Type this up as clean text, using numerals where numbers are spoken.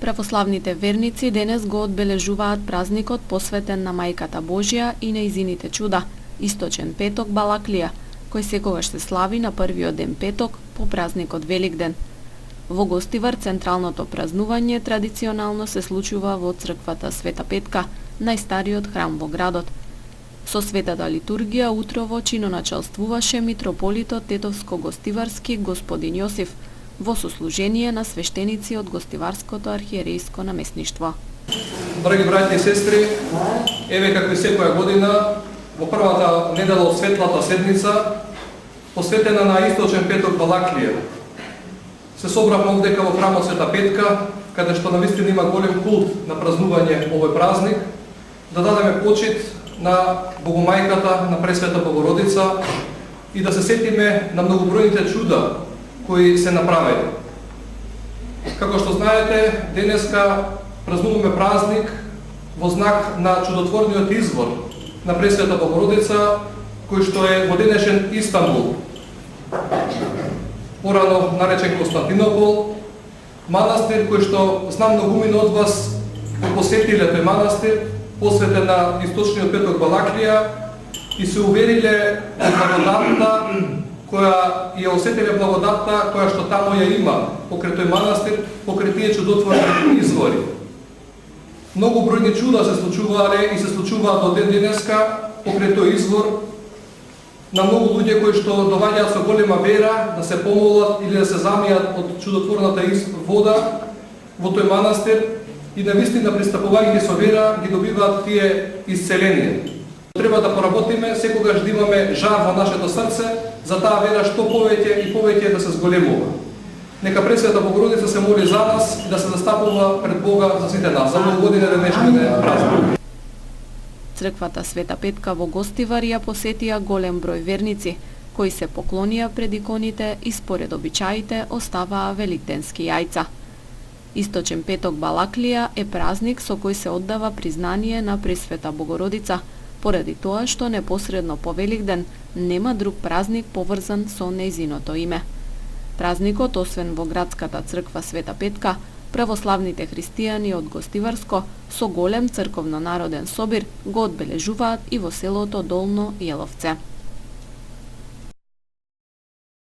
Православните верници денес го одбележуваат празникот посветен на Мајката Божја и нејзините чуда, Источен петок Балаклија, кој секогаш се слави на првиот ден петок по празникот Великден. Во Гостивар централното празнување традиционално се случува во црквата Света Петка, најстариот храм во градот. Со светата литургија утрово чиноначалствуваше митрополитот Тетовско-Гостиварски господин Јосиф, во сослужение на свештеници од Гостиварското архиерејско наместништво. Драги браќи и сестри, еве како и секоја година, во првата недела од светлата седмица, посветена на Источен петок Балаклија, се собравме овдека во храмот Света Петка, каде што навистина има голем култ на празнување овој празник, да дадеме почит на Богомајката, на Пресвета Богородица и да се сетиме на многобројните чуда кои се направени. Како што знаете, денеска празнуваме празник во знак на чудотворниот извор на Пресвета Богородица, кој што е во денешен Истанбул, порано наречен Константинопол, манастир кој што знам многумина од вас го посетиле тој манастир, посветен на Источниот петок Балаклија и се увериле во благодатта која ја осетиле благодатта која што таму ја има покрај тој манастир, покрај тие чудотворни извори. Многу бројни чуда се случувале и се случуваат до ден денеска покрај тој извор на многу луѓе кои што доаѓаат со голема вера да се помолат или да се замијат од чудотворната вода во тој манастир и навистина пристапувајќи со вера ги добиваат тие исцеление. Треба да поработиме секогаш да имаме жар во нашето срце за таа вера што повеќе и повеќе да се зголемува. Нека Пресвета Богородица се моли за нас и да се застапува пред Бога за сите нас, за многогодинен денешниот празник. Црквата Света Петка во Гостивар ја посетија голем број верници, кои се поклонија пред иконите и според обичаите оставаа великденски јајца. Источен петок Балаклија е празник со кој се оддава признание на Пресвета Богородица, поради тоа што непосредно по Великден нема друг празник поврзан со нејзиното име. Празникот, освен во градската црква Света Петка, православните христијани од Гостиварско со голем црковно-народен собир го одбележуваат и во селото Долно Јеловце.